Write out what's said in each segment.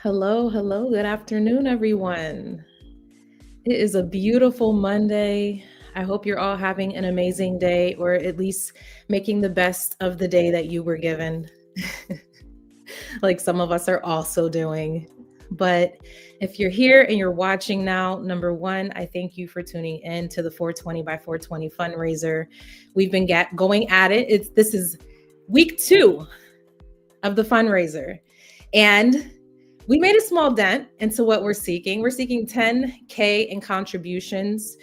Hello, hello. Good afternoon, everyone. It is a beautiful Monday. I hope you're all having an amazing day, or at least making the best of the day that you were given, like some of us are also doing. But if you're here and you're watching now, number one, I thank you for tuning in to the 420 by 420 fundraiser. We've been going at it. This is week 2 of the fundraiser. And we made a small dent into what we're seeking. We're seeking 10K in contributions,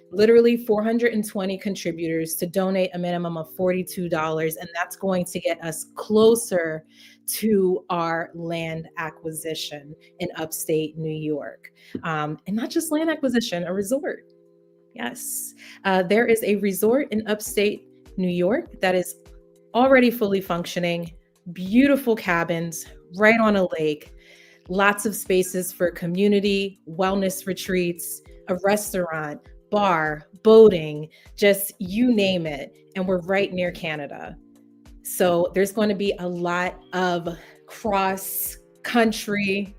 literally 420 contributors to donate a minimum of $42. And that's going to get us closer to our land acquisition in upstate New York. And not just land acquisition, a resort. Yes. There is a resort in upstate New York that is already fully functioning, beautiful cabins right on a lake, lots of spaces for community, wellness retreats, a restaurant, bar, boating, just you name it. And we're right near Canada. So there's going to be a lot of cross country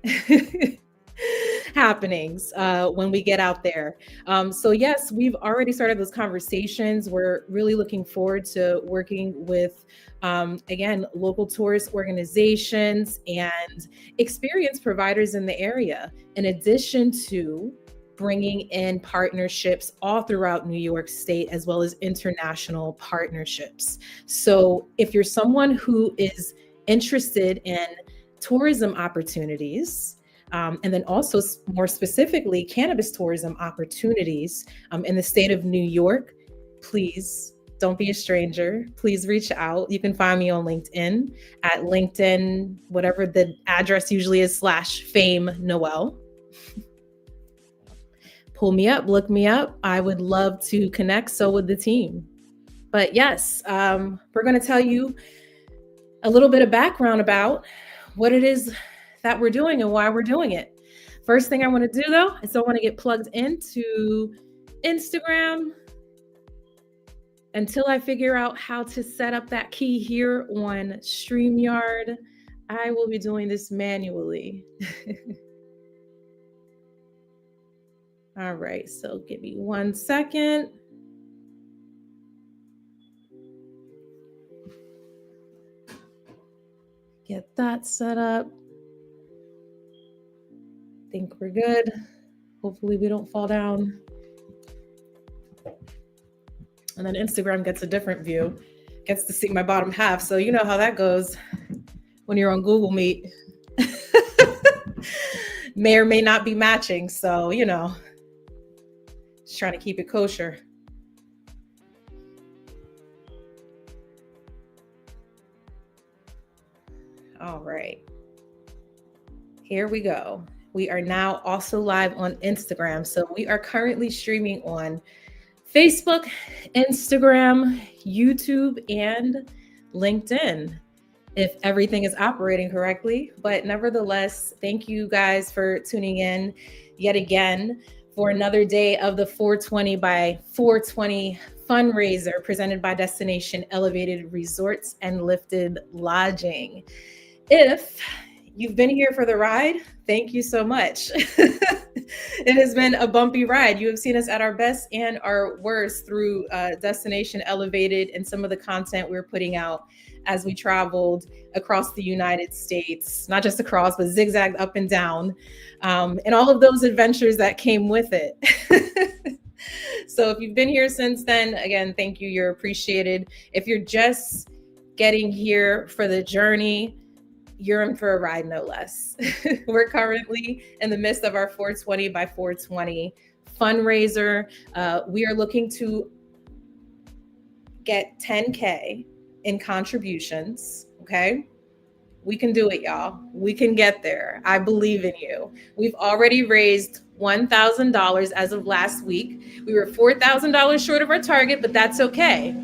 happenings when we get out there. So yes, we've already started those conversations. We're really looking forward to working with, again, local tourist organizations and experience providers in the area, in addition to bringing in partnerships all throughout New York State, as well as international partnerships. So if you're someone who is interested in tourism opportunities, and then also more specifically, cannabis tourism opportunities in the state of New York, please don't be a stranger. Please reach out. You can find me on LinkedIn at LinkedIn, whatever the address usually is, /Fame Noel. Pull me up, look me up. I would love to connect. So would the team. But yes, we're going to tell you a little bit of background about what it is that we're doing and why we're doing it. First thing I want to do, though, is I want to get plugged into Instagram until I figure out how to set up that key here on StreamYard. I will be doing this manually. All right, so give me 1 second. Get that set up. Think we're good. Hopefully we don't fall down. And then Instagram gets a different view, gets to see my bottom half. So you know how that goes when you're on Google Meet. May or may not be matching. So, just trying to keep it kosher. All right. Here we go. We are now also live on Instagram. So we are currently streaming on Facebook, Instagram, YouTube, and LinkedIn, if everything is operating correctly. But nevertheless, thank you guys for tuning in yet again for another day of the 420 by 420 fundraiser presented by Destination Elevated Resorts and Lifted Lodging. If you've been here for the ride, thank you so much. It has been a bumpy ride. You have seen us at our best and our worst through Destination Elevated and some of the content we're putting out as we traveled across the United States, not just across, but zigzagged up and down, and all of those adventures that came with it. So if you've been here since then, again, thank you. You're appreciated. If you're just getting here for the journey, you're in for a ride, no less. We're currently in the midst of our 420 by 420 fundraiser. We are looking to get 10K in contributions, okay? We can do it, y'all. We can get there. I believe in you. We've already raised $1,000 as of last week. We were $4,000 short of our target, but that's okay.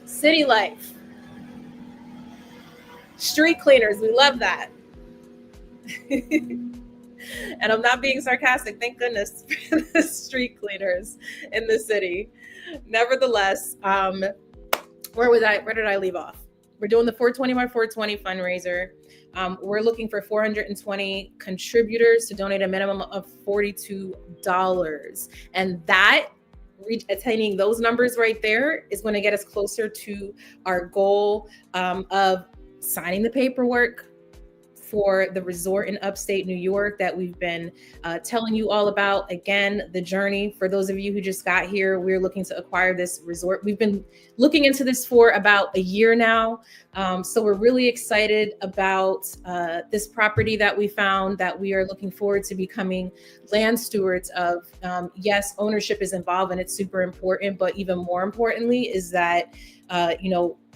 City life. Street cleaners, we love that. And I'm not being sarcastic, thank goodness for the street cleaners in the city. Nevertheless, where did I leave off? We're doing the 420 by 420 fundraiser. We're looking for 420 contributors to donate a minimum of $42. And that, attaining those numbers right there, is going to get us closer to our goal of signing the paperwork for the resort in upstate New York that we've been telling you all about. Again, the journey, for those of you who just got here, we're looking to acquire this resort. We've been looking into this for about a year now. So we're really excited about this property that we found, that we are looking forward to becoming land stewards of. Yes, ownership is involved and it's super important, but even more importantly is that,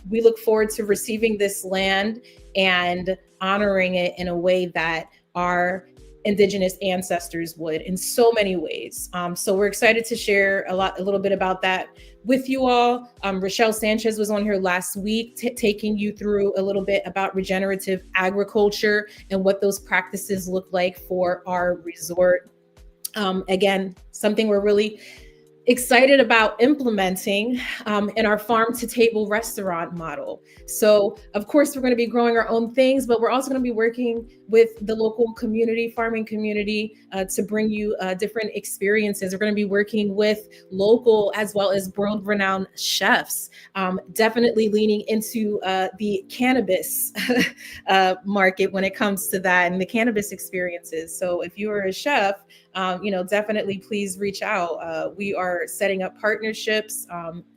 we look forward to receiving this land and honoring it in a way that our Indigenous ancestors would, in so many ways. So we're excited to share a little bit about that with you all. Rochelle Sanchez was on here last week taking you through a little bit about regenerative agriculture and what those practices look like for our resort. Again, something we're really excited about implementing in our farm to table restaurant model. So of course, we're going to be growing our own things, but we're also going to be working with the local community, farming community, to bring you different experiences. We're going to be working with local as well as world-renowned chefs, definitely leaning into the cannabis market when it comes to that and the cannabis experiences. So if you are a chef, definitely please reach out. We are setting up partnerships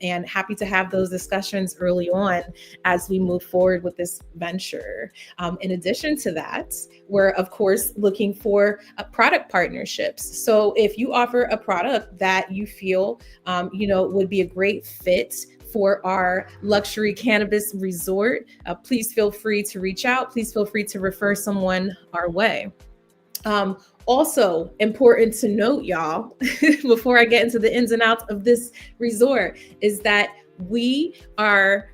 and happy to have those discussions early on as we move forward with this venture. In addition to that, we're of course looking for product partnerships. So if you offer a product that you feel, would be a great fit for our luxury cannabis resort, please feel free to reach out. Please feel free to refer someone our way. Also important to note, y'all, before I get into the ins and outs of this resort, is that we are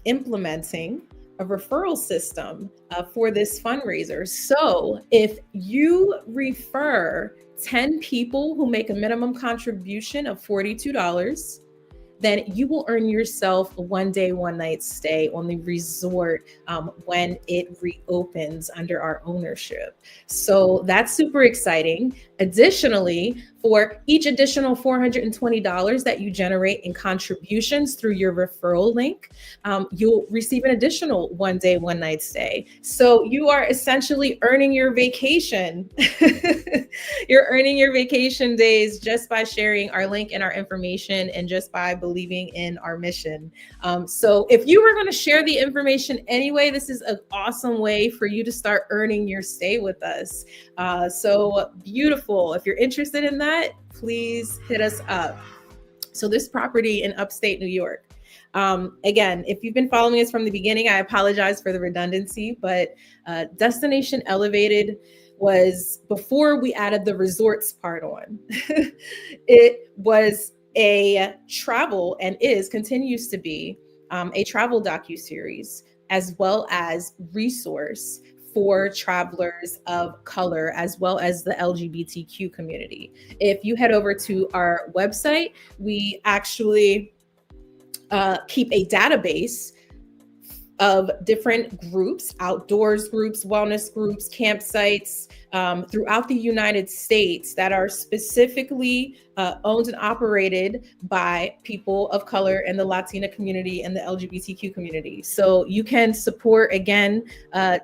implementing a referral system for this fundraiser. So if you refer 10 people who make a minimum contribution of $42, then you will earn yourself a 1-day, 1-night stay on the resort when it reopens under our ownership. So that's super exciting. Additionally, for each additional $420 that you generate in contributions through your referral link, you'll receive an additional 1-day, 1-night stay. So you are essentially earning your vacation. You're earning your vacation days just by sharing our link and our information and just by believing in our mission. So if you were going to share the information anyway, this is an awesome way for you to start earning your stay with us. So beautiful. If you're interested in that, please hit us up. So this property in upstate New York. Again, if you've been following us from the beginning, I apologize for the redundancy, but Destination Elevated was before we added the resorts part on. It was a travel and continues to be a travel docuseries as well as resource for travelers of color, as well as the LGBTQ community. If you head over to our website, we actually keep a database of different groups, outdoors groups, wellness groups, campsites throughout the United States that are specifically owned and operated by people of color and the Latina community and the LGBTQ community. So you can support, again,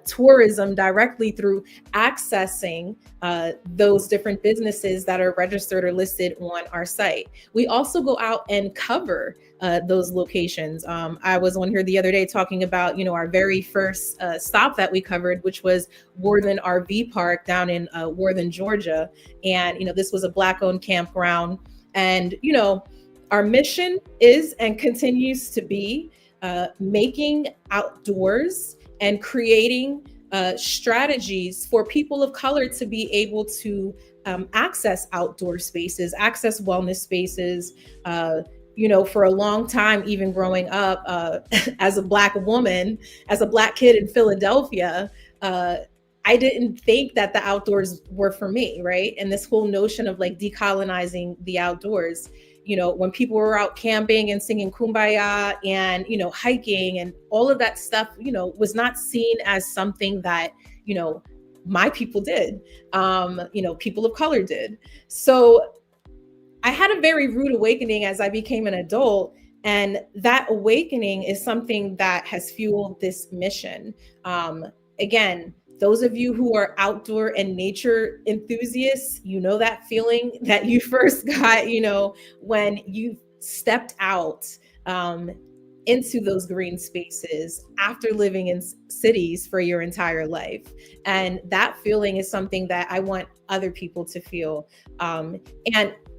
tourism directly through accessing those different businesses that are registered or listed on our site. We also go out and cover those locations. I was on here the other day talking about, our very first stop that we covered, which was Worthen RV Park down in Worthen, Georgia. And, this was a Black-owned campground. And, our mission is and continues to be making outdoors and creating strategies for people of color to be able to access outdoor spaces, access wellness spaces. For a long time, even growing up as a Black woman, as a Black kid in Philadelphia, I didn't think that the outdoors were for me, right? And this whole notion of like decolonizing the outdoors, when people were out camping and singing Kumbaya and, hiking and all of that stuff, was not seen as something that, my people did, people of color did. So I had a very rude awakening as I became an adult. And that awakening is something that has fueled this mission. Again, those of you who are outdoor and nature enthusiasts, that feeling that you first got, when you stepped out into those green spaces after living in cities for your entire life. And that feeling is something that I want other people to feel. And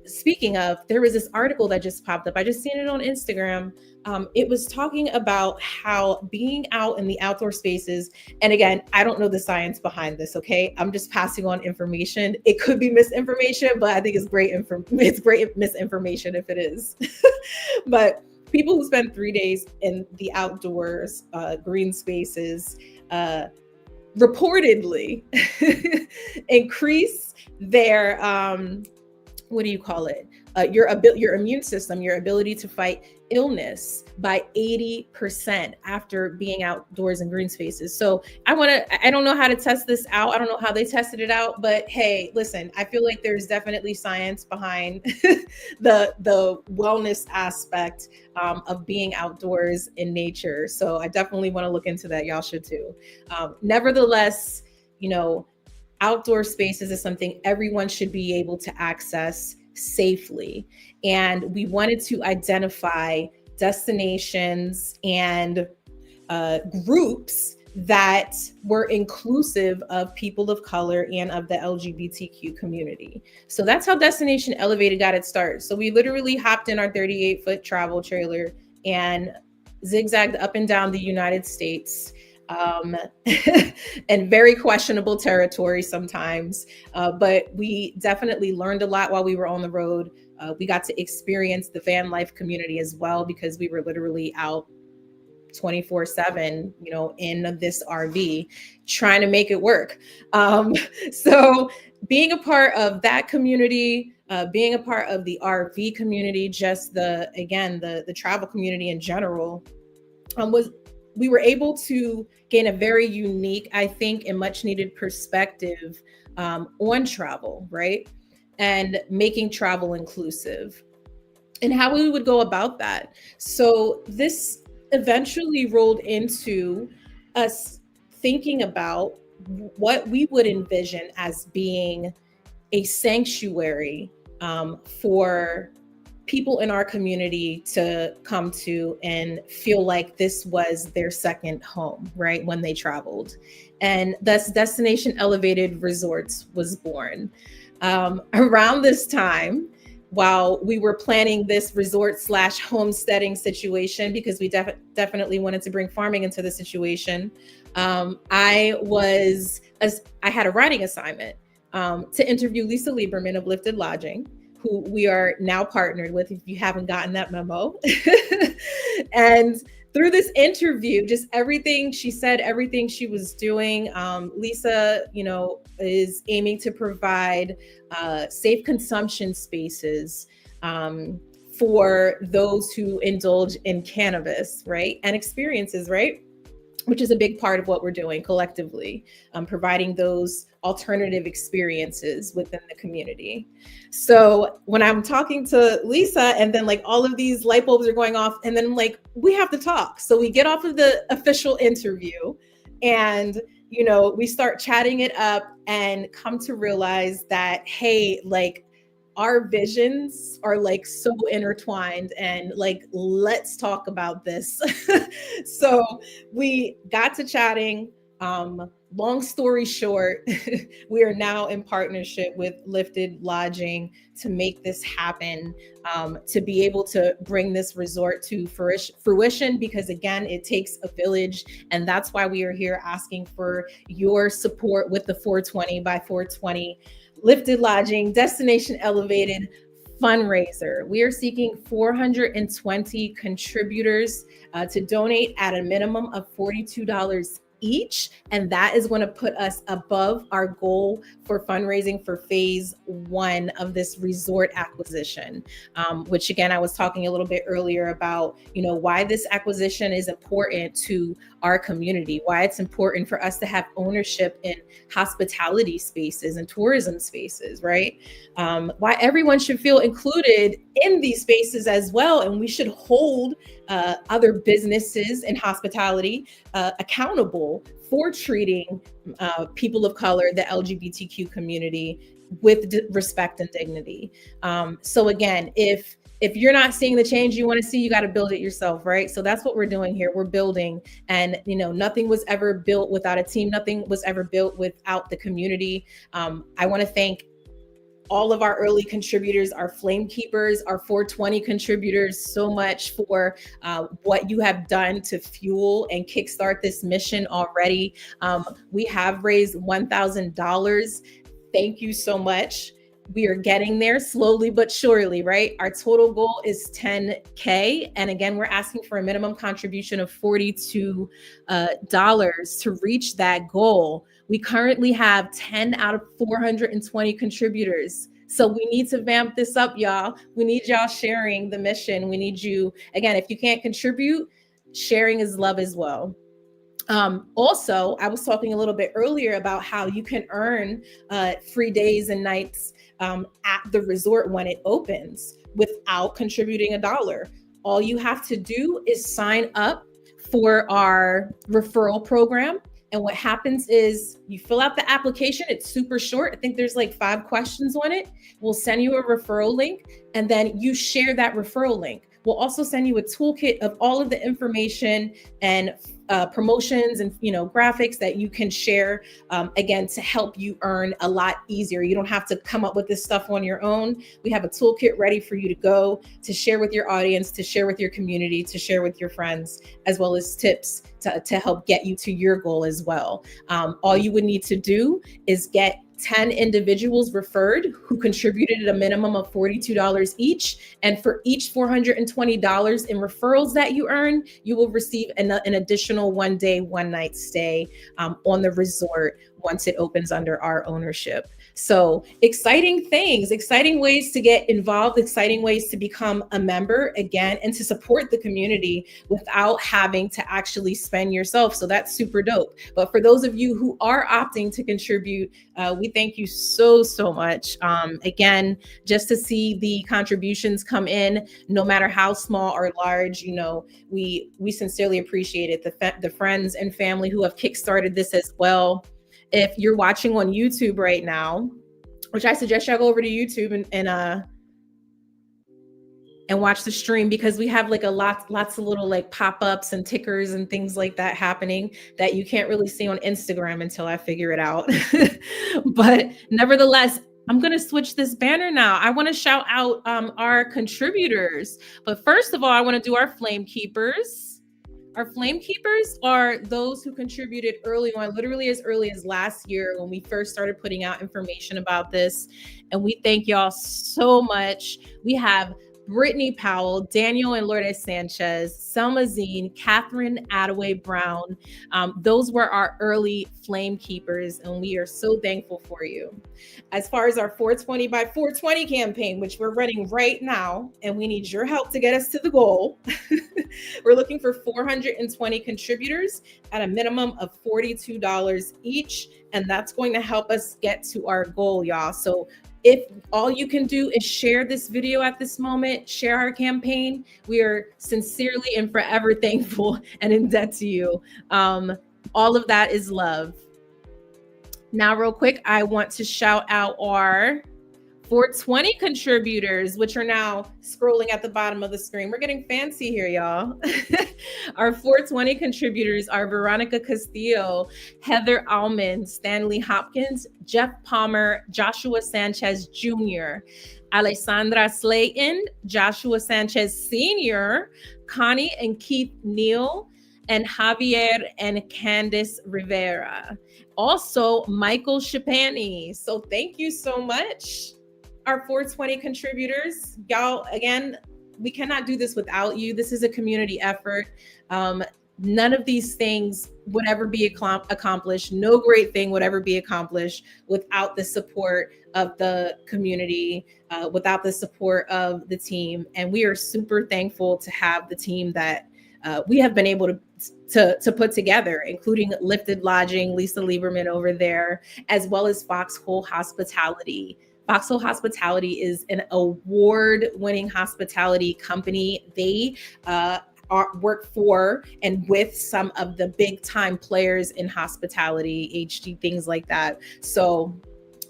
speaking of, there was this article that just popped up. I just seen it on Instagram. It was talking about how being out in the outdoor spaces, and again, I don't know the science behind this, okay? I'm just passing on information. It could be misinformation, but I think it's great misinformation if it is. But people who spend 3 days in the outdoors, green spaces, reportedly increase their what do you call it? Your immune system, your ability to fight illness by 80% after being outdoors in green spaces. So I don't know how to test this out. I don't know how they tested it out, but hey, listen, I feel like there's definitely science behind the wellness aspect of being outdoors in nature. So I definitely want to look into that. Y'all should too. Nevertheless, outdoor spaces is something everyone should be able to access safely. And we wanted to identify destinations and groups that were inclusive of people of color and of the LGBTQ community. So that's how Destination Elevated got its start. So we literally hopped in our 38-foot travel trailer and zigzagged up and down the United States, and very questionable territory sometimes. But we definitely learned a lot while we were on the road. We got to experience the van life community as well, because we were literally out 24/7, in this RV trying to make it work. So being a part of that community, being a part of the RV community, just the travel community in general, we were able to gain a very unique, I think, and much needed perspective on travel, right? And making travel inclusive and how we would go about that. So this eventually rolled into us thinking about what we would envision as being a sanctuary for people in our community to come to and feel like this was their second home, right, when they traveled. And thus Destination Elevated Resorts was born. Around this time, while we were planning this resort/homesteading situation, because we definitely wanted to bring farming into the situation, I had a writing assignment to interview Lisa Lieberman of Lifted Lodging, who we are now partnered with, if you haven't gotten that memo. And through this interview, just everything she said, everything she was doing, Lisa, is aiming to provide safe consumption spaces for those who indulge in cannabis, right? And experiences, right? Which is a big part of what we're doing collectively, providing those alternative experiences within the community. So when I'm talking to Lisa, and then all of these light bulbs are going off, and then we have to talk. So we get off of the official interview and, we start chatting it up and come to realize that, hey, our visions are so intertwined, and let's talk about this. So we got to chatting. Long story short, we are now in partnership with Lifted Lodging to make this happen, to be able to bring this resort to fruition, because again, it takes a village. And that's why we are here asking for your support with the 420 by 420 Lifted Lodging Destination Elevated fundraiser. We are seeking 420 contributors to donate at a minimum of $42 each. And that is going to put us above our goal for fundraising for phase 1 of this resort acquisition, which again, I was talking a little bit earlier about, why this acquisition is important to our community, why it's important for us to have ownership in hospitality spaces and tourism spaces, right? Why everyone should feel included in these spaces as well. And we should hold other businesses in hospitality accountable for treating people of color, the LGBTQ community, with respect and dignity. So again, if you're not seeing the change you want to see, you got to build it yourself, right? So that's what we're doing here. We're building, and nothing was ever built without a team. Nothing was ever built without the community. I want to thank all of our early contributors, our flame keepers, our 420 contributors, so much for what you have done to fuel and kickstart this mission already. We have raised $1,000. Thank you so much. We are getting there slowly but surely, right? Our total goal is $10K. And again, we're asking for a minimum contribution of $42 to reach that goal. We currently have 10 out of 420 contributors. So we need to vamp this up, y'all. We need y'all sharing the mission. We need you, again, if you can't contribute, sharing is love as well. Also, I was talking a little bit earlier about how you can earn free days and nights at the resort when it opens without contributing $1. All you have to do is sign up for our referral program. And what happens is you fill out the application. It's super short. I think there's like 5 questions on it. We'll send you a referral link, and then you share that referral link. We'll also send you a toolkit of all of the information and promotions and graphics that you can share, again, to help you earn a lot easier. You don't have to come up with this stuff on your own. We have a toolkit ready for you to go to share with your audience, to share with your community, to share with your friends, as well as tips to help get you to your goal as well. All you would need to do is get 10 individuals referred who contributed a minimum of $42 each. And for each $420 in referrals that you earn, you will receive an additional 1 day, 1 night stay on the resort once it opens under our ownership. So exciting things, exciting ways to get involved, exciting ways to become a member again, and to support the community without having to actually spend yourself. So that's super dope. But for those of you who are opting to contribute, we thank you so much. Again, just to see the contributions come in, no matter how small or large, we sincerely appreciate it. The friends and family who have kickstarted this as well. If you're watching on YouTube right now, which I suggest y'all go over to YouTube and watch the stream, because we have like lots of little like pop-ups and tickers and things like that happening that you can't really see on Instagram until I figure it out. But nevertheless, I'm going to switch this banner now. I want to shout out our contributors. But first of all, I want to do our flame keepers. Our flame keepers are those who contributed early on, literally as early as last year when we first started putting out information about this. And we thank y'all so much. We have Brittany Powell, Daniel and Lourdes Sanchez, Selma Zine, Catherine Attaway Brown. Those were our early flame keepers, and we are so thankful for you. As far as our 420 by 420 campaign, which we're running right now, and we need your help to get us to the goal. We're looking for 420 contributors at a minimum of $42 each, and that's going to help us get to our goal, y'all. So if all you can do is share this video at this moment, share our campaign, we are sincerely and forever thankful and in debt to you. All of that is love. Now, real quick, I want to shout out our 420 contributors, which are now scrolling at the bottom of the screen. We're getting fancy here, y'all. Our 420 contributors are Veronica Castillo, Heather Almond, Stanley Hopkins, Jeff Palmer, Joshua Sanchez Jr., Alessandra Slayton, Joshua Sanchez Sr., Connie and Keith Neal, and Javier and Candice Rivera. Also, Michael Shapani. So thank you so much, our 420 contributors. Y'all, again, we cannot do this without you. This is a community effort. None of these things would ever be accomplished. No great thing would ever be accomplished without the support of the community, without the support of the team. And we are super thankful to have the team that we have been able to put together, including Lifted Lodging, Lisa Lieberman over there, as well as Foxhole Hospitality. Foxhole Hospitality is an award-winning hospitality company. They work for and with some of the big time players in hospitality, HG, things like that. So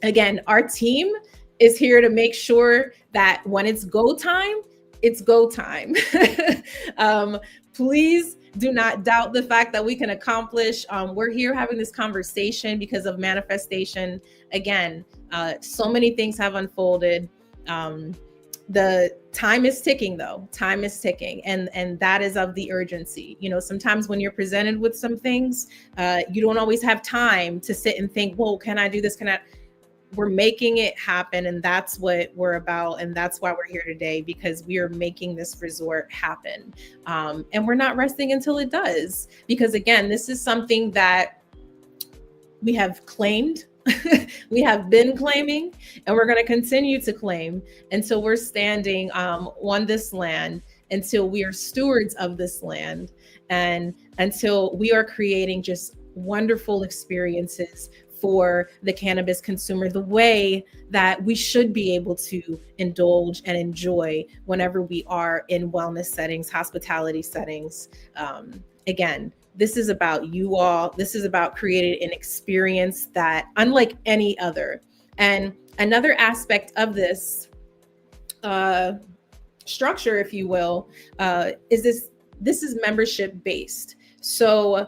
again, our team is here to make sure that when it's go time, it's go time. Please do not doubt the fact that we can accomplish. We're here having this conversation because of manifestation. Again, so many things have unfolded. The time is ticking, though. Time is ticking, and that is of the urgency. You know, sometimes when you're presented with some things, you don't always have time to sit and think, "Whoa, can I do this? Can I?" We're making it happen, and that's what we're about, and that's why we're here today, because we are making this resort happen, and we're not resting until it does. Because again, this is something that we have claimed. We have been claiming, and we're going to continue to claim until we're standing on this land, until we are stewards of this land, and until we are creating just wonderful experiences for the cannabis consumer, the way that we should be able to indulge and enjoy whenever we are in wellness settings, hospitality settings. Again, this is about you all. This is about creating an experience that unlike any other. And another aspect of this structure, if you will, is this is membership based. So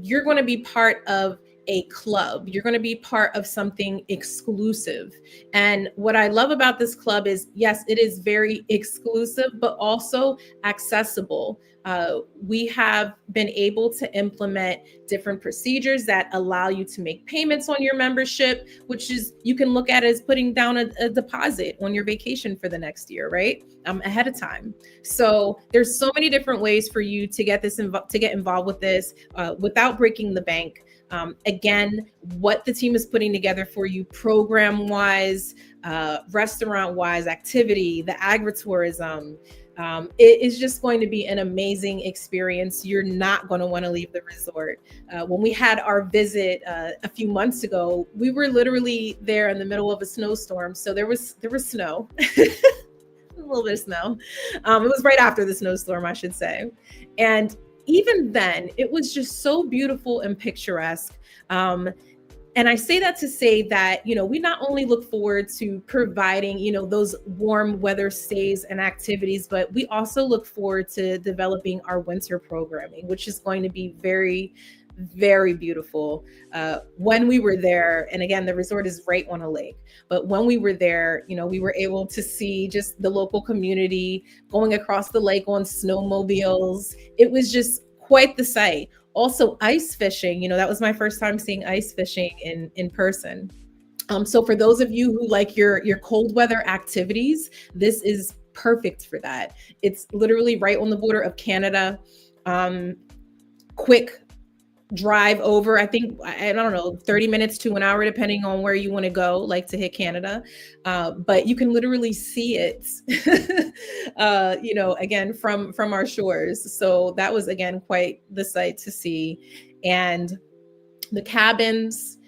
you're going to be part of a club. You're going to be part of something exclusive. And what I love about this club is, yes, it is very exclusive, but also accessible. We have been able to implement different procedures that allow you to make payments on your membership, which is, you can look at it as putting down a deposit on your vacation for the next year, right? Ahead of time. So there's so many different ways for you to get this to get involved with this without breaking the bank. Again, what the team is putting together for you program wise, restaurant wise, activity, the agritourism, it is just going to be an amazing experience. You're not going to want to leave the resort. When we had our visit a few months ago, we were literally there in the middle of a snowstorm. So there was snow, a little bit of snow. It was right after the snowstorm, I should say. And even then, it was just so beautiful and picturesque. And I say that to say that, you know, we not only look forward to providing, you know, those warm weather stays and activities, but we also look forward to developing our winter programming, which is going to be very, very beautiful. When we were there, and again, the resort is right on a lake, but when we were there, you know, we were able to see just the local community going across the lake on snowmobiles. It was just quite the sight. Also, ice fishing, you know, that was my first time seeing ice fishing in person. So for those of you who like your cold weather activities, this is perfect for that. It's literally right on the border of Canada. Quick drive over, I think, I don't know, 30 minutes to an hour, depending on where you want to go, like to hit Canada. But you can literally see it, you know, again, from our shores. So that was, again, quite the sight to see. And the cabins,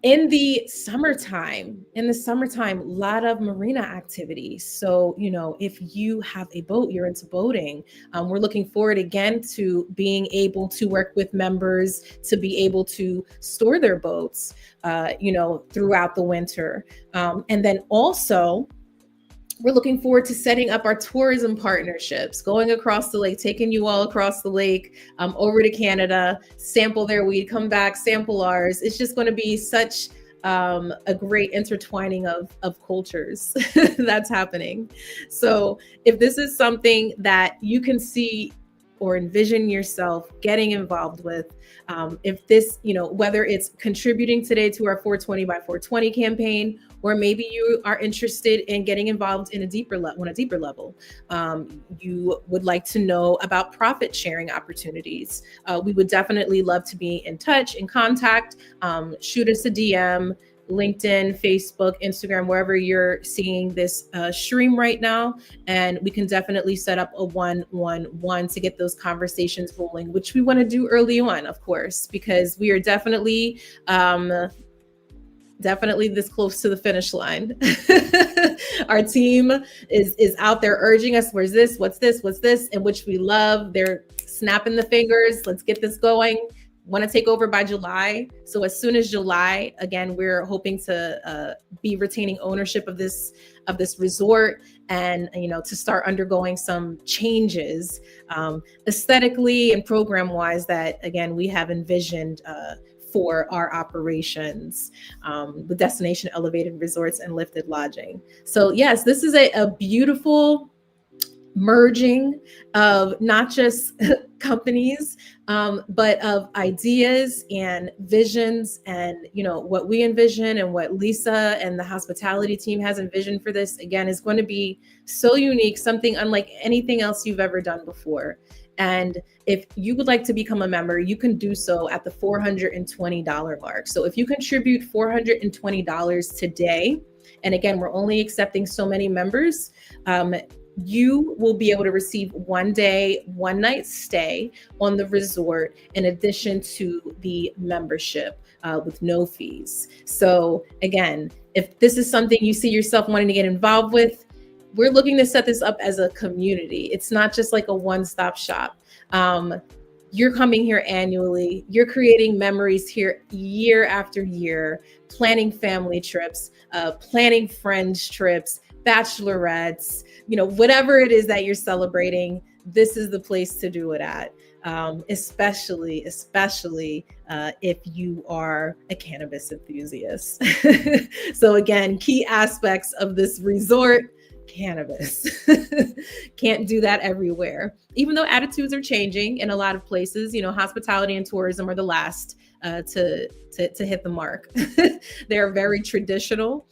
in the summertime, a lot of marina activity. So, you know, if you have a boat, you're into boating. We're looking forward again to being able to work with members to be able to store their boats, you know, throughout the winter. And then also, we're looking forward to setting up our tourism partnerships, going across the lake, taking you all across the lake, over to Canada, sample their weed, come back, sample ours. It's just going to be such a great intertwining of cultures that's happening. So if this is something that you can see or envision yourself getting involved with. If this, whether it's contributing today to our 420 by 420 campaign, or maybe you are interested in getting involved in a deeper level. You would like to know about profit sharing opportunities. We would definitely love to be in touch, in contact. Shoot us a DM, LinkedIn, Facebook, Instagram, wherever you're seeing this stream right now. And we can definitely set up a one-on-one to get those conversations rolling, which we want to do early on, of course, because we are definitely this close to the finish line. Our team is out there urging us, where's this, what's this, and which we love. They're snapping the fingers, let's get this going. Want to take over by July. So as soon as July, again, we're hoping to be retaining ownership of this resort, and to start undergoing some changes aesthetically and program wise that, again, we have envisioned for our operations with destination elevated resorts and lifted lodging. So yes, this is a beautiful merging of not just companies, but of ideas and visions, and what we envision and what Lisa and the hospitality team has envisioned for this, again, is going to be so unique, something unlike anything else you've ever done before. And if you would like to become a member, you can do so at the $420 mark. So if you contribute $420 today, and again, we're only accepting so many members, you will be able to receive 1 day, 1 night stay on the resort, in addition to the membership with no fees. So again, if this is something you see yourself wanting to get involved with, we're looking to set this up as a community. It's not just like a one-stop shop. You're coming here annually. You're creating memories here year after year, planning family trips, planning friends trips, bachelorettes, whatever it is that you're celebrating, this is the place to do it at. Especially if you are a cannabis enthusiast. So again, key aspects of this resort: cannabis. Can't do that everywhere. Even though attitudes are changing in a lot of places, hospitality and tourism are the last to hit the mark. They're very traditional.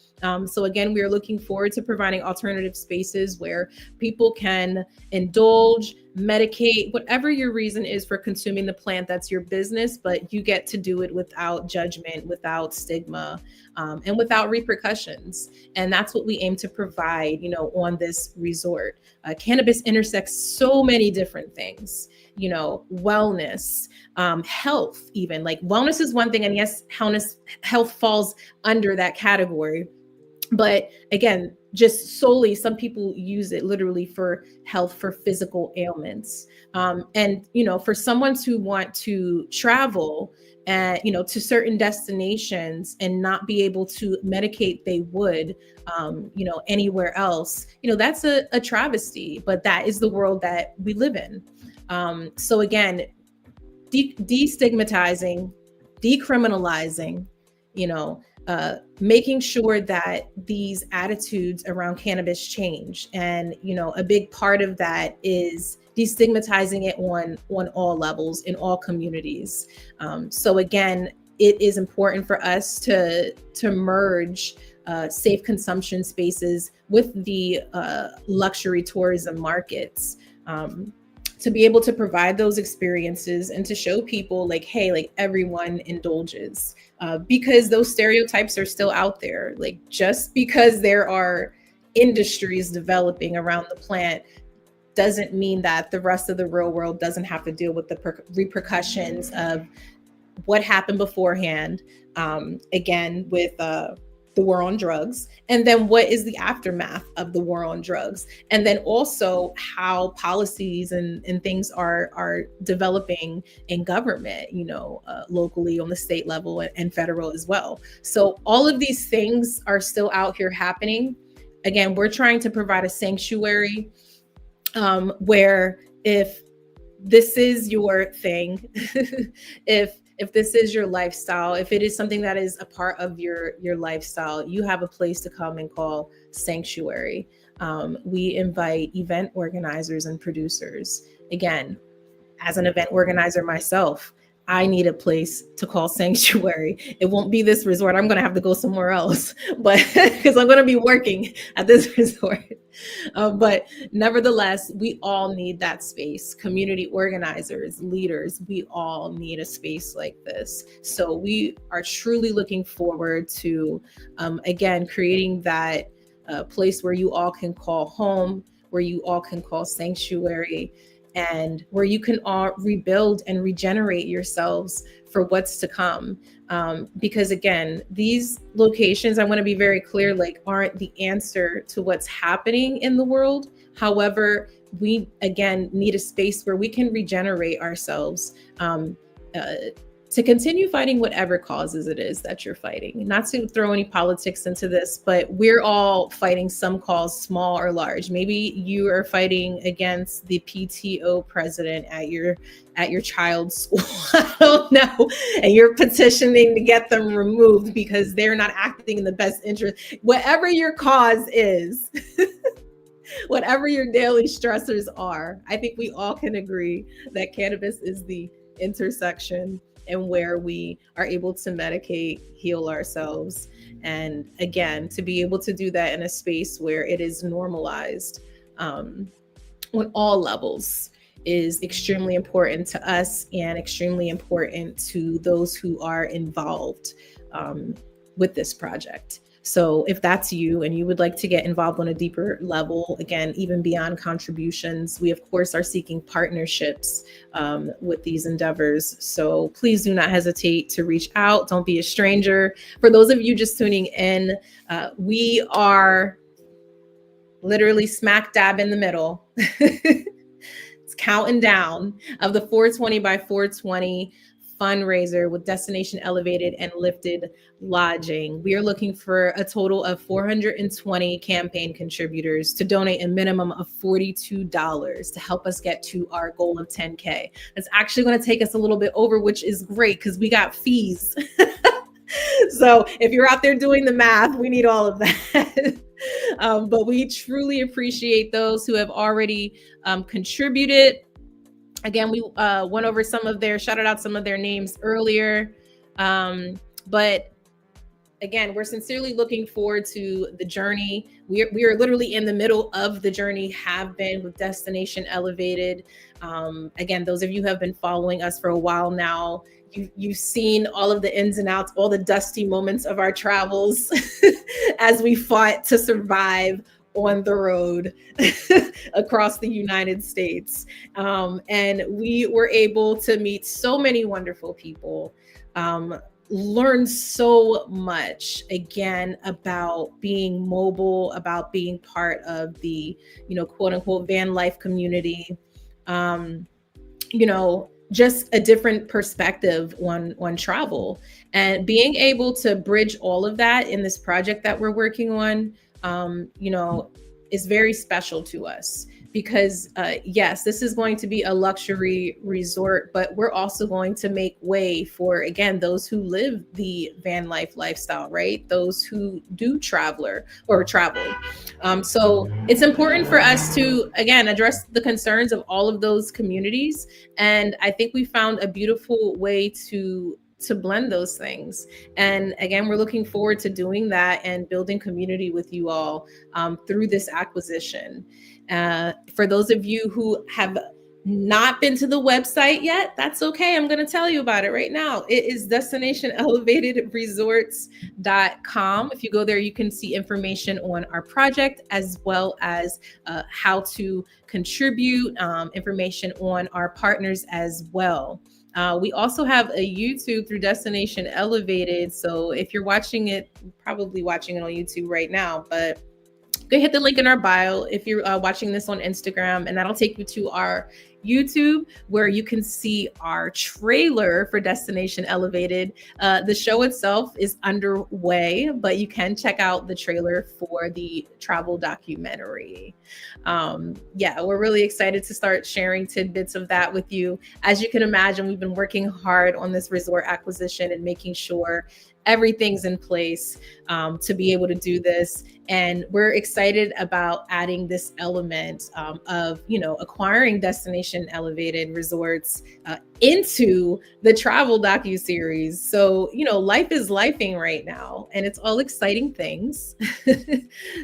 So again, we are looking forward to providing alternative spaces where people can indulge, medicate, whatever your reason is for consuming the plant. That's your business, but you get to do it without judgment, without stigma, and without repercussions. And that's what we aim to provide, on this resort. Cannabis intersects so many different things, wellness, health, even. Like, wellness is one thing, and yes, health falls under that category. But again, just solely, some people use it literally for health, for physical ailments. And, for someone to want to travel and, to certain destinations and not be able to medicate they would, anywhere else, that's a travesty, but that is the world that we live in. So again, destigmatizing, decriminalizing, making sure that these attitudes around cannabis change. And, a big part of that is destigmatizing it on all levels, in all communities. So again, it is important for us to merge safe consumption spaces with the luxury tourism markets, to be able to provide those experiences and to show people like, hey, like, everyone indulges, because those stereotypes are still out there. Like, just because there are industries developing around the plant doesn't mean that the rest of the real world doesn't have to deal with the repercussions of what happened beforehand. Again, with the war on drugs, and then what is the aftermath of the war on drugs, and then also how policies and things are developing in government, locally, on the state level, and federal as well. So all of these things are still out here happening. Again, we're trying to provide a sanctuary where, if this is your thing, if this is your lifestyle, if it is something that is a part of your lifestyle, you have a place to come and call sanctuary. We invite event organizers and producers. Again, as an event organizer myself, I need a place to call sanctuary. It won't be this resort. I'm going to have to go somewhere else, but because I'm going to be working at this resort. But nevertheless, we all need that space. Community organizers, leaders, we all need a space like this. So we are truly looking forward to, again, creating that place where you all can call home, where you all can call sanctuary, and where you can all rebuild and regenerate yourselves for what's to come. Because again, these locations, I want to be very clear, like aren't the answer to what's happening in the world. However, we again need a space where we can regenerate ourselves to continue fighting whatever causes it is that you're fighting. Not to throw any politics into this, but we're all fighting some cause, small or large. Maybe you are fighting against the PTO president at your child's school. I don't know. And you're petitioning to get them removed because they're not acting in the best interest. Whatever your cause is, whatever your daily stressors are, I think we all can agree that cannabis is the intersection and where we are able to medicate, heal ourselves. And again, to be able to do that in a space where it is normalized on all levels is extremely important to us and extremely important to those who are involved with this project. So if that's you and you would like to get involved on a deeper level, again, even beyond contributions, we of course are seeking partnerships with these endeavors. So please do not hesitate to reach out. Don't be a stranger. For those of you just tuning in, we are literally smack dab in the middle. It's counting down of the 420 by 420 fundraiser with Destination Elevated and Lifted Lodging. We are looking for a total of 420 campaign contributors to donate a minimum of $42 to help us get to our goal of 10K. It's actually going to take us a little bit over, which is great because we got fees. So if you're out there doing the math, we need all of that. But we truly appreciate those who have already contributed. Again, we went over shouted out some of their names earlier. But again, we're sincerely looking forward to the journey. We are literally in the middle of the journey, have been with Destination Elevated. Again, those of you who have been following us for a while now, you've seen all of the ins and outs, all the dusty moments of our travels as we fought to survive on the road across the United States. And we were able to meet so many wonderful people, learn so much, again, about being mobile, about being part of the, quote unquote, van life community, just a different perspective on travel, and being able to bridge all of that in this project that we're working on, is very special to us because yes, this is going to be a luxury resort, but we're also going to make way for, again, those who live the van life lifestyle, right? Those who do travel. So it's important for us to, again, address the concerns of all of those communities. And I think we found a beautiful way to blend those things. And again, we're looking forward to doing that and building community with you all through this acquisition. For those of you who have not been to the website yet, that's okay. I'm going to tell you about it right now. It is destinationelevatedresorts.com. If you go there, you can see information on our project as well as how to contribute, information on our partners as well. We also have a YouTube through Destination Elevated. So if you're watching it, probably watching it on YouTube right now, but go hit the link in our bio if you're watching this on Instagram, and that'll take you to our YouTube where you can see our trailer for Destination Elevated. The show itself is underway, but you can check out the trailer for the travel documentary. We're really excited to start sharing tidbits of that with you. As you can imagine, we've been working hard on this resort acquisition and making sure everything's in place to be able to do this. And we're excited about adding this element of, acquiring destination elevated resorts into the travel docuseries. So, life is lifing right now, and it's all exciting things.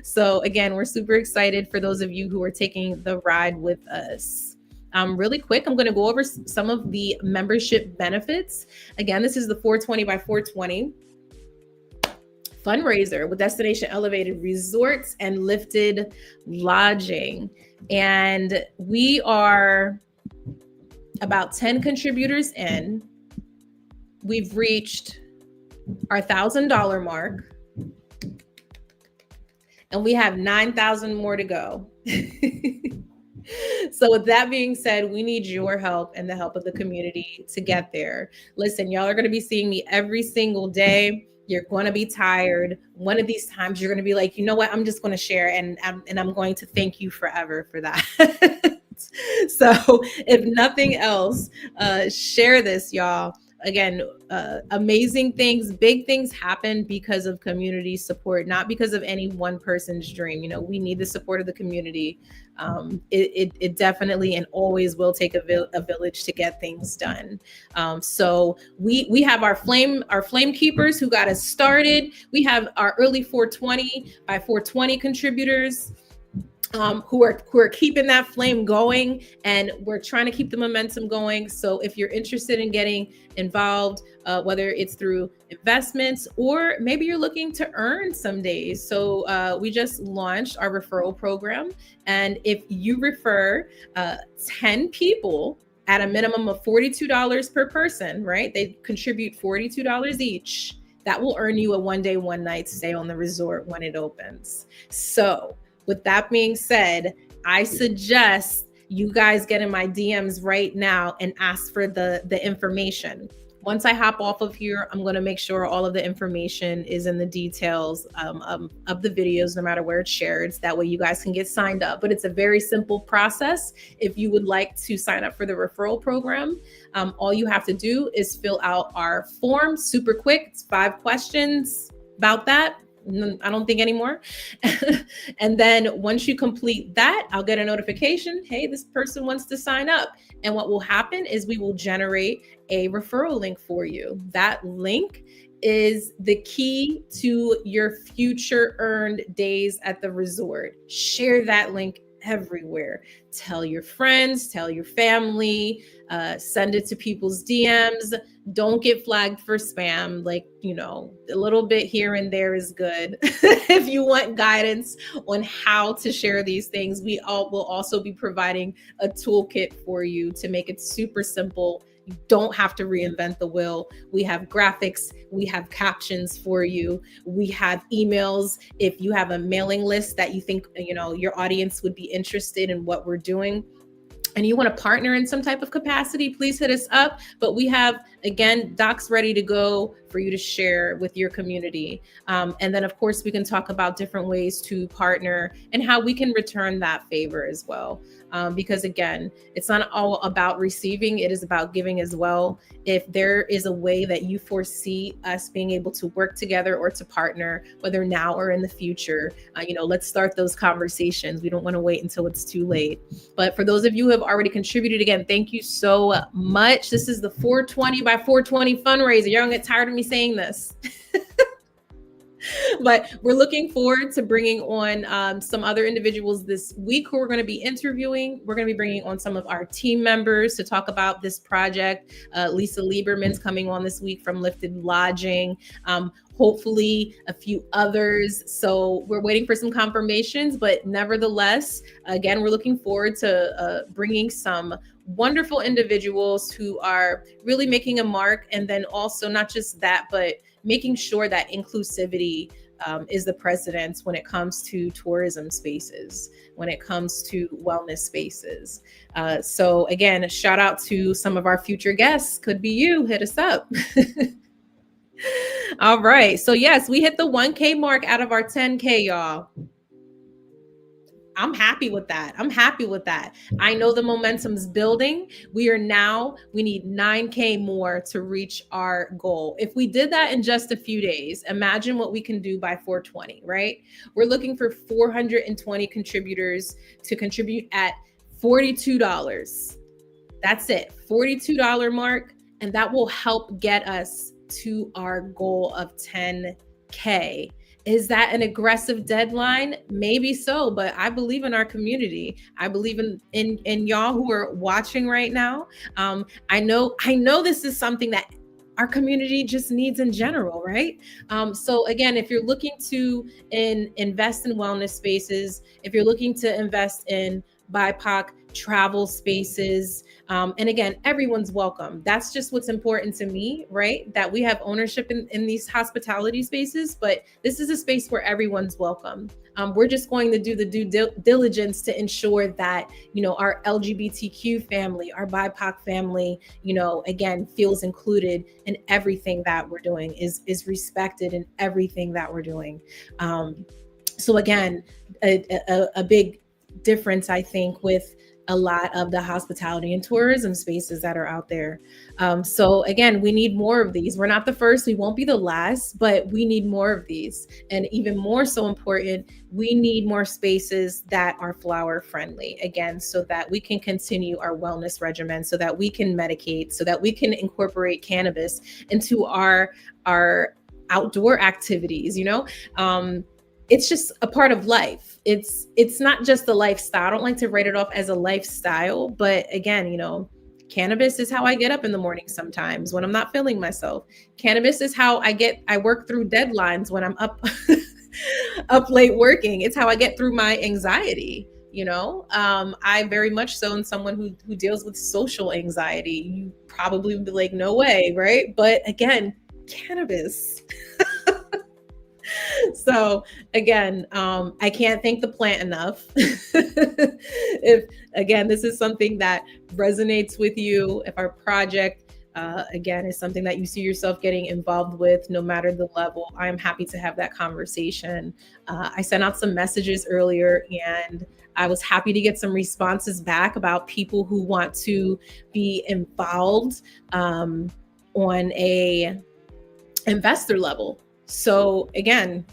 So again, we're super excited for those of you who are taking the ride with us. Really quick, I'm going to go over some of the membership benefits. Again, this is the 420 by 420 fundraiser with destination elevated resorts and lifted lodging. And we are about 10 contributors in. We've reached our $1,000 mark, and we have 9,000 more to go. So with that being said, we need your help and the help of the community to get there. Listen, y'all are going to be seeing me every single day. You're going to be tired. One of these times you're going to be like, you know what? I'm just going to share, and I'm going to thank you forever for that. So if nothing else, share this, y'all. Again, amazing things, big things happen because of community support, not because of any one person's dream. We need the support of the community. It definitely and always will take a village to get things done. So we have our flame keepers who got us started. We have our early 420 by 420 contributors who are keeping that flame going, and we're trying to keep the momentum going. So if you're interested in getting involved, whether it's through investments or maybe you're looking to earn some days. So we just launched our referral program. And if you refer 10 people at a minimum of $42 per person, right? They contribute $42 each. That will earn you a 1-day, 1-night stay on the resort when it opens. So with that being said, I suggest you guys get in my DMs right now and ask for the information. Once I hop off of here, I'm going to make sure all of the information is in the details of the videos, no matter where it's shared. That way you guys can get signed up. But it's a very simple process. If you would like to sign up for the referral program, all you have to do is fill out our form super quick. It's 5 questions about that. I don't think anymore. And then once you complete that, I'll get a notification. Hey, this person wants to sign up. And what will happen is we will generate a referral link for you. That link is the key to your future earned days at the resort. Share that link everywhere. Tell your friends, tell your family, send it to people's DMs. Don't get flagged for spam. A little bit here and there is good. If you want guidance on how to share these things, we will also be providing a toolkit for you to make it super simple. You don't have to reinvent the wheel. We have graphics, we have captions for you, we have emails. If you have a mailing list that you think your audience would be interested in what we're doing, and you want to partner in some type of capacity, please hit us up. But we have, again, docs ready to go for you to share with your community. And then, of course, we can talk about different ways to partner and how we can return that favor as well. Because, again, it's not all about receiving. It is about giving as well. If there is a way that you foresee us being able to work together or to partner, whether now or in the future, let's start those conversations. We don't want to wait until it's too late. But for those of you who have already contributed, again, thank you so much. This is the 420 by 420 fundraiser. Y'all gonna get tired of me saying this. But we're looking forward to bringing on some other individuals this week who we're going to be interviewing. We're going to be bringing on some of our team members to talk about this project. Lisa Lieberman's coming on this week from Lifted Lodging. Hopefully a few others. So we're waiting for some confirmations, but nevertheless, again, we're looking forward to bringing some wonderful individuals who are really making a mark. And then also not just that, but making sure that inclusivity is the precedence when it comes to tourism spaces, when it comes to wellness spaces. So again, a shout out to some of our future guests. Could be you. Hit us up. All right. So yes, we hit the 1K mark out of our 10K, y'all. I'm happy with that. I'm happy with that. I know the momentum's building. We need 9K more to reach our goal. If we did that in just a few days, imagine what we can do by 420, right? We're looking for 420 contributors to contribute at $42. That's it, $42 mark. And that will help get us to our goal of 10K. Is that an aggressive deadline? Maybe so, but I believe in our community. I believe in y'all who are watching right now. I know this is something that our community just needs in general, right? So again, if you're looking to invest in wellness spaces, if you're looking to invest in BIPOC travel spaces, and again, everyone's welcome. That's just what's important to me, right? That we have ownership in these hospitality spaces, but this is a space where everyone's welcome. We're just going to do the due diligence to ensure that, our LGBTQ family, our BIPOC family, again, feels included in everything that we're doing, is respected in everything that we're doing. So again, a big difference, I think, with a lot of the hospitality and tourism spaces that are out there. So again, we need more of these. We're not the first, we won't be the last, but we need more of these. And even more so important, we need more spaces that are flower friendly, again, so that we can continue our wellness regimen, so that we can medicate, so that we can incorporate cannabis into our outdoor activities. It's just a part of life. It's not just a lifestyle. I don't like to write it off as a lifestyle, but again, cannabis is how I get up in the morning sometimes when I'm not feeling myself. Cannabis is how I work through deadlines when I'm up up late working. It's how I get through my anxiety. I very much so am someone who deals with social anxiety. You probably would be like, no way, right? But again, cannabis. So again, I can't thank the plant enough. If again, this is something that resonates with you, if our project again is something that you see yourself getting involved with, no matter the level, I'm happy to have that conversation. I sent out some messages earlier, and I was happy to get some responses back about people who want to be involved on a investor level. So again,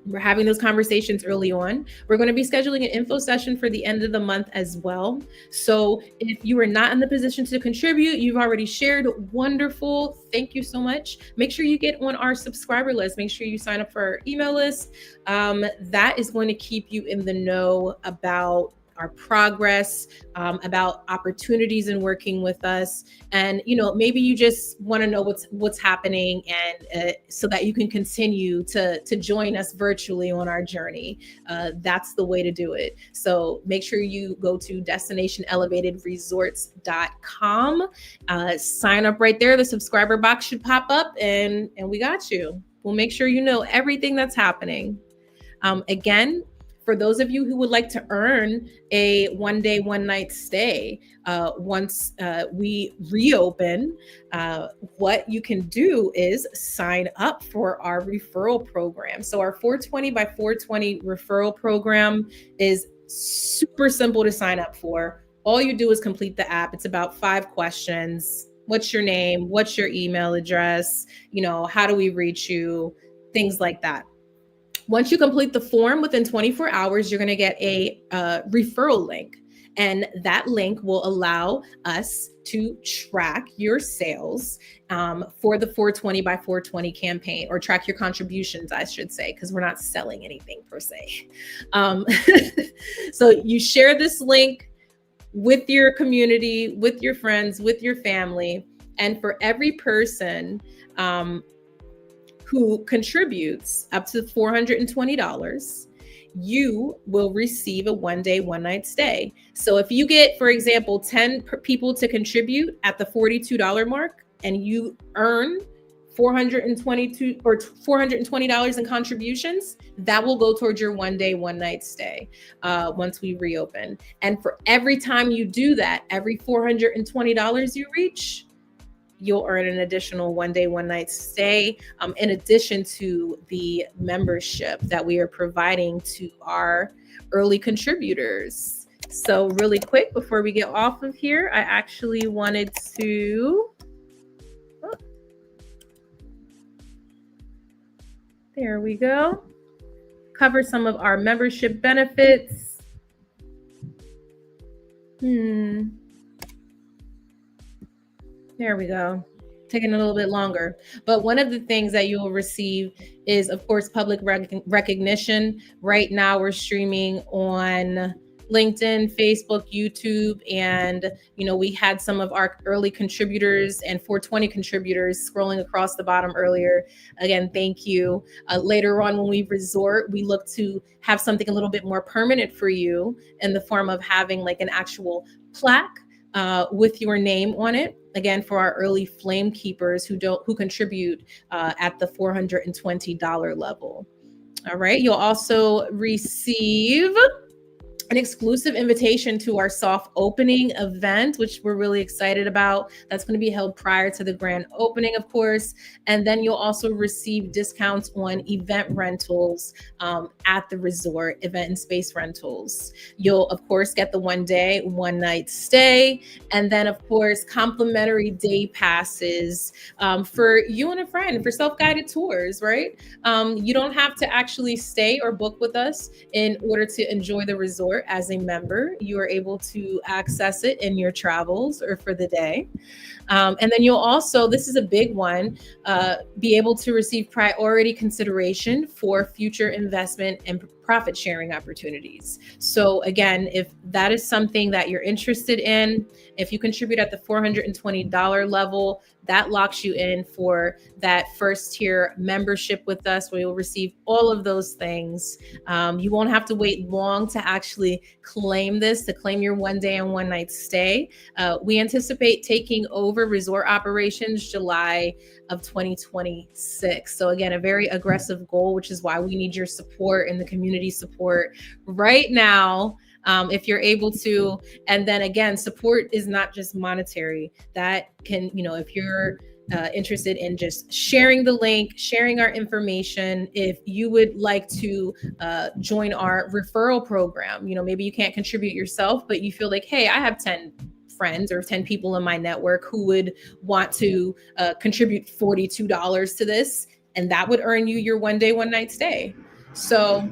we're having those conversations early on. We're going to be scheduling an info session for the end of the month as well. So if you are not in the position to contribute, you've already shared, wonderful. Thank you so much. Make sure you get on our subscriber list. Make sure you sign up for our email list. That is going to keep you in the know about our progress, about opportunities in working with us. And, maybe you just want to know what's happening, and so that you can continue to join us virtually on our journey. That's the way to do it. So make sure you go to destinationelevatedresorts.com, sign up right there. The subscriber box should pop up, and we got you. We'll make sure you know everything that's happening. Again, for those of you who would like to earn a 1-day, 1-night stay, once we reopen, what you can do is sign up for our referral program. So our 420 by 420 referral program is super simple to sign up for. All you do is complete the app. It's about 5 questions. What's your name? What's your email address? How do we reach you? Things like that. Once you complete the form, within 24 hours, you're going to get a referral link. And that link will allow us to track your sales for the 420 by 420 campaign, or track your contributions, I should say, because we're not selling anything per se. So you share this link with your community, with your friends, with your family. And for every person who contributes up to $420, you will receive a 1-day, 1-night stay. So if you get, for example, 10 people to contribute at the $42 mark, and you earn $420 in contributions, that will go towards your 1-day, 1-night stay once we reopen. And for every time you do that, every $420 you reach, you'll earn an additional 1-day, 1-night stay, in addition to the membership that we are providing to our early contributors. So really quick, before we get off of here, I actually wanted to, there we go, cover some of our membership benefits. There we go. Taking a little bit longer. But one of the things that you will receive is, of course, public recognition. Right now, we're streaming on LinkedIn, Facebook, YouTube, and we had some of our early contributors and 420 contributors scrolling across the bottom earlier. Again, thank you. Later on, when we resort, we look to have something a little bit more permanent for you in the form of having like an actual plaque with your name on it. Again, for our early flame keepers who contribute at the $420 level. All right. You'll also receive an exclusive invitation to our soft opening event, which we're really excited about. That's going to be held prior to the grand opening, of course. And then you'll also receive discounts on event rentals at the resort, event and space rentals. You'll, of course, get the 1-day, 1-night stay. And then, of course, complimentary day passes for you and a friend for self-guided tours, right? You don't have to actually stay or book with us in order to enjoy the resort. As a member, you are able to access it in your travels or for the day. And then you'll also, this is a big one, be able to receive priority consideration for future investment and profit sharing opportunities. So again, if that is something that you're interested in, if you contribute at the $420 level, that locks you in for that first tier membership with us, where you'll receive all of those things. You won't have to wait long to actually claim this, to claim your 1-day and 1-night stay. We anticipate taking over resort operations July of 2026. So again, a very aggressive goal, which is why we need your support and the community support right now. If you're able to. And then again, support is not just monetary. That can, if you're interested in just sharing the link, sharing our information, if you would like to join our referral program, maybe you can't contribute yourself, but you feel like, hey, I have 10 friends or 10 people in my network who would want to contribute $42 to this, and that would earn you your 1-day, 1-night stay. So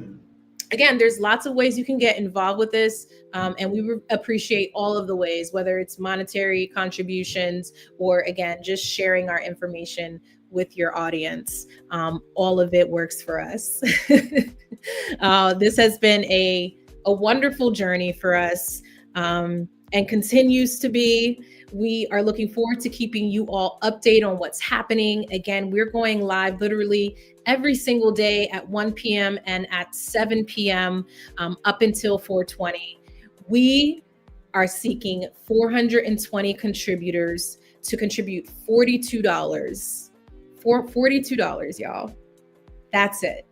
again, there's lots of ways you can get involved with this, and we appreciate all of the ways, whether it's monetary contributions or, again, just sharing our information with your audience. All of it works for us. This has been a wonderful journey for us, and continues to be. We are looking forward to keeping you all updated on what's happening. Again, we're going live literally every single day at 1 p.m. and at 7 p.m. Up until 420. We are seeking 420 contributors to contribute $42. $42, y'all. That's it.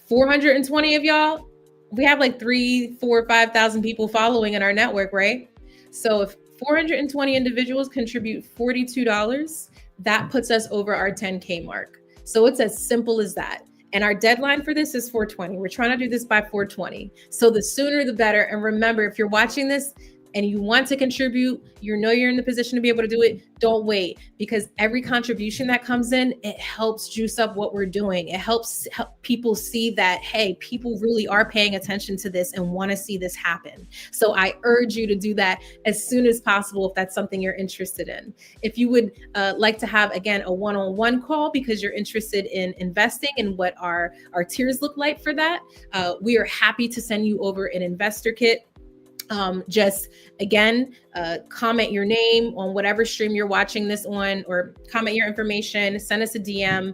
420 of y'all. We have like 3,000, 4,000, 5,000 people following in our network, right? So if 420 individuals contribute $42, that puts us over our 10K mark. So it's as simple as that. And our deadline for this is 420. We're trying to do this by 420. So the sooner the better. And remember, if you're watching this and you want to contribute, you're in the position to be able to do it, don't wait, because every contribution that comes in, it helps juice up what we're doing. It helps people see that, hey, people really are paying attention to this and want to see this happen. So I urge you to do that as soon as possible if that's something you're interested in. If you would like to have, again, a one-on-one call because you're interested in investing and what our tiers look like for that, we are happy to send you over an investor kit. Just again, comment your name on whatever stream you're watching this on, or comment your information, send us a DM.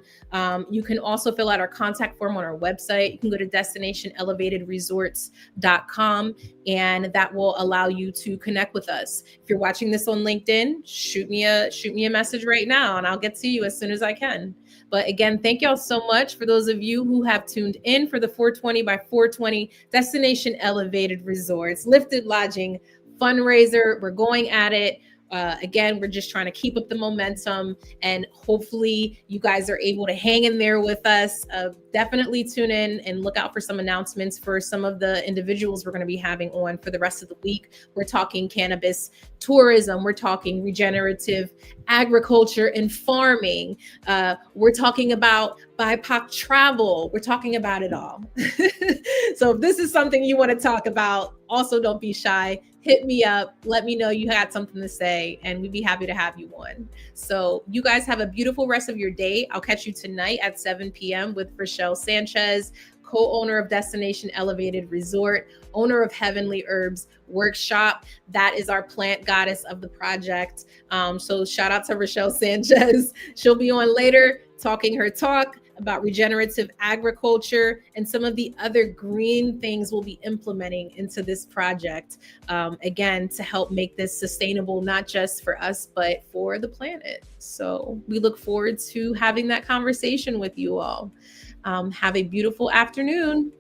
You can also fill out our contact form on our website. You can go to destinationelevatedresorts.com, and that will allow you to connect with us. If you're watching this on LinkedIn, shoot me a message right now and I'll get to you as soon as I can. But again, thank y'all so much for those of you who have tuned in for the 420 by 420 Destination Elevated Resorts Lifted Lodging Fundraiser. We're going at it Again, we're just trying to keep up the momentum, and hopefully you guys are able to hang in there with us. Definitely tune in and look out for some announcements for some of the individuals we're going to be having on for the rest of the week. We're talking cannabis tourism, we're talking regenerative agriculture and farming, we're talking about BIPOC travel, we're talking about it all. So if this is something you want to talk about, also don't be shy. Hit me up. Let me know you had something to say, and we'd be happy to have you on. So you guys have a beautiful rest of your day. I'll catch you tonight at 7 p.m. with Rochelle Sanchez, co-owner of Destination Elevated Resort, owner of Heavenly Herbs Workshop. That is our plant goddess of the project. So shout out to Rochelle Sanchez. She'll be on later talking her talk about regenerative agriculture and some of the other green things we'll be implementing into this project, again, to help make this sustainable, not just for us, but for the planet. So we look forward to having that conversation with you all. Have a beautiful afternoon.